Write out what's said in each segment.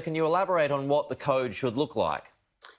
Can you elaborate on what the code should look like?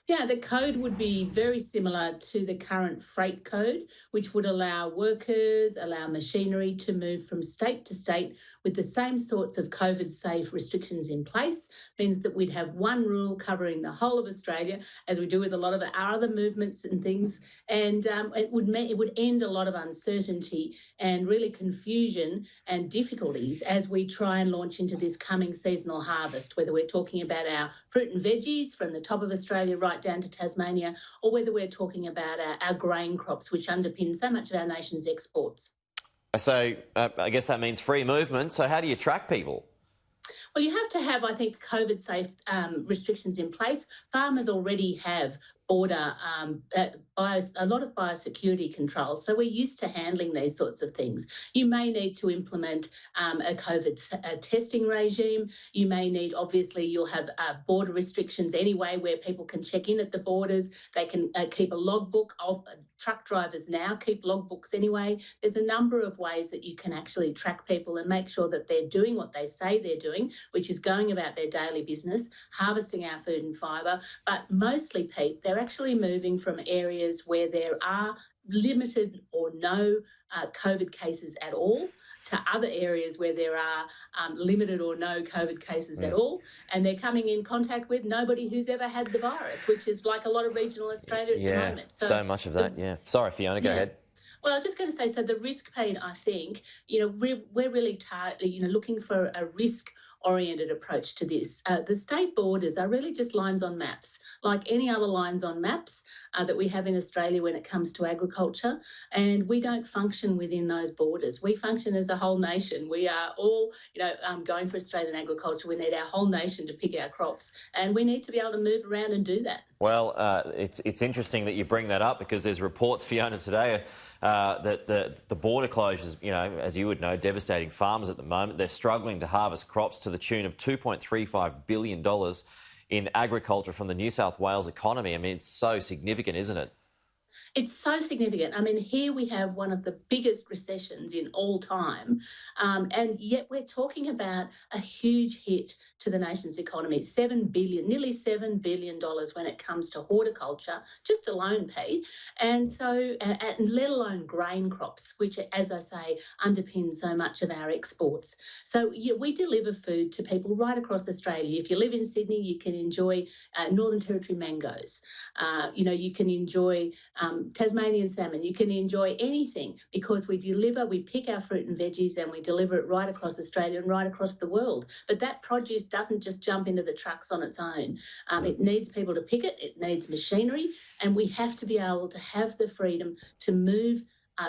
Yeah, the code would be very similar to the current freight code, which would allow workers, allow machinery to move from state to state with the same sorts of COVID safe restrictions in place. Means that we'd have one rule covering the whole of Australia, as we do with a lot of our other movements and things. And it would end a lot of uncertainty and really confusion and difficulties as we try and launch into this coming seasonal harvest, whether we're talking about our fruit and veggies from the top of Australia right down to Tasmania, or whether we're talking about our grain crops, which underpin so much of our nation's exports. So I guess that means free movement. So how do you track people? Well, you have to have, I think, COVID-safe restrictions in place. Farmers already have border a lot of biosecurity controls, so we're used to handling these sorts of things. You may need to implement a COVID testing regime. You may need, obviously, you'll have border restrictions anyway, where people can check in at the borders. They can keep a logbook. Of truck drivers now keep logbooks anyway. There's a number of ways that you can actually track people and make sure that they're doing what they say they're doing, which is going about their daily business, harvesting our food and fibre. But mostly, Pete, they're actually moving from areas where there are limited or no COVID cases at all to other areas where there are limited or no COVID cases at all, and they're coming in contact with nobody who's ever had the virus, which is like a lot of regional Australia at the moment. So much of that, Sorry, Fiona, go ahead. Well, I was just going to say, so the risk, Pete, I think, we're really looking for a risk-oriented approach to this. The state borders are really just lines on maps, like any other lines on maps that we have in Australia when it comes to agriculture, and we don't function within those borders. We function as a whole nation. We are all, going for Australian agriculture. We need our whole nation to pick our crops, and we need to be able to move around and do that. Well, it's interesting that you bring that up, because there's reports, Fiona, today that the border closures, as you would know, devastating farmers at the moment. They're struggling to harvest crops to the tune of $2.35 billion in agriculture from the New South Wales economy. I mean, it's so significant, isn't it? It's so significant. I mean, here we have one of the biggest recessions in all time, and yet we're talking about a huge hit to the nation's economy. Nearly $7 billion when it comes to horticulture, just alone, Pete, and so, and let alone grain crops, which, as I say, underpin so much of our exports. So we deliver food to people right across Australia. If you live in Sydney, you can enjoy Northern Territory mangoes. You can enjoy Tasmanian salmon. You can enjoy anything, because we pick our fruit and veggies and we deliver it right across Australia and right across the world. But that produce doesn't just jump into the trucks on its own. It needs people to pick it, it needs machinery, and we have to be able to have the freedom to move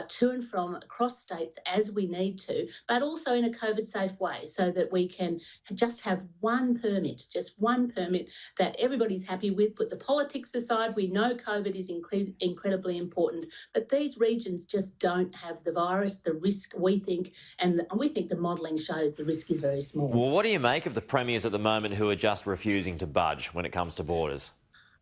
to and from across states as we need to, but also in a COVID-safe way, so that we can just have one permit that everybody's happy with. Put the politics aside. We know COVID is incredibly important, but these regions just don't have the virus. The risk, we think the modelling shows the risk is very small. Well, what do you make of the premiers at the moment who are just refusing to budge when it comes to borders?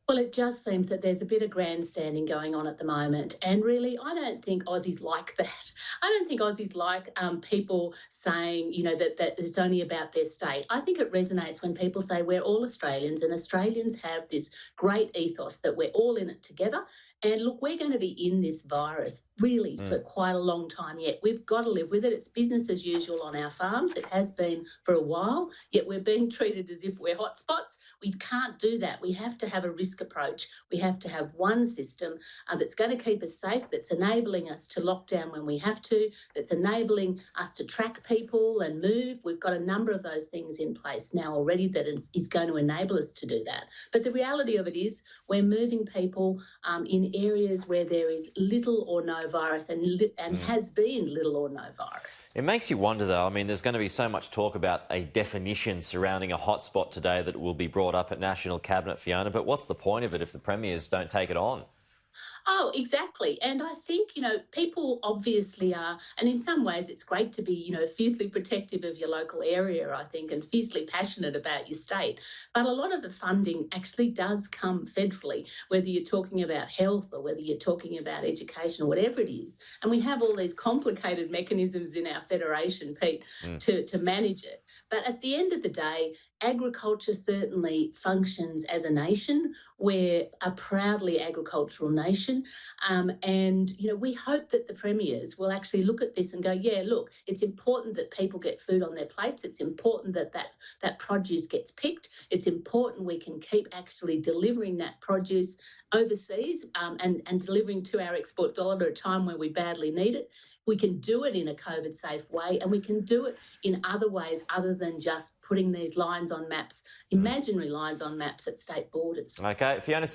Well, it just seems that there's a bit of grandstanding going on at the moment. And really, I don't think Aussies like that. I don't think Aussies like people saying, that it's only about their state. I think it resonates when people say we're all Australians, and Australians have this great ethos that we're all in it together. And look, we're going to be in this virus really for quite a long time yet. We've got to live with it. It's business as usual on our farms. It has been for a while, yet we're being treated as if we're hotspots. We can't do that. We have to have a risk approach. We have to have one system that's going to keep us safe, that's enabling us to lock down when we have to, that's enabling us to track people and move. We've got a number of those things in place now already that is going to enable us to do that. But the reality of it is we're moving people in areas where there is little or no virus and has been little or no virus. It makes you wonder, though. I mean, there's going to be so much talk about a definition surrounding a hotspot today that will be brought up at National Cabinet, Fiona, but what's the point of it if the premiers don't take it on? Oh, exactly. And I think, people obviously are, and in some ways it's great to be, fiercely protective of your local area, I think, and fiercely passionate about your state. But a lot of the funding actually does come federally, whether you're talking about health or whether you're talking about education or whatever it is. And we have all these complicated mechanisms in our federation, Pete, to manage it. But at the end of the day, agriculture certainly functions as a nation. We're a proudly agricultural nation. And, we hope that the premiers will actually look at this and go, yeah, look, it's important that people get food on their plates. It's important that produce gets picked. It's important we can keep actually delivering that produce overseas and delivering to our export dollar at a time where we badly need it. We can do it in a COVID safe way, and we can do it in other ways other than just putting these lines on maps, imaginary lines on maps at state borders. Okay, Fiona Simpson.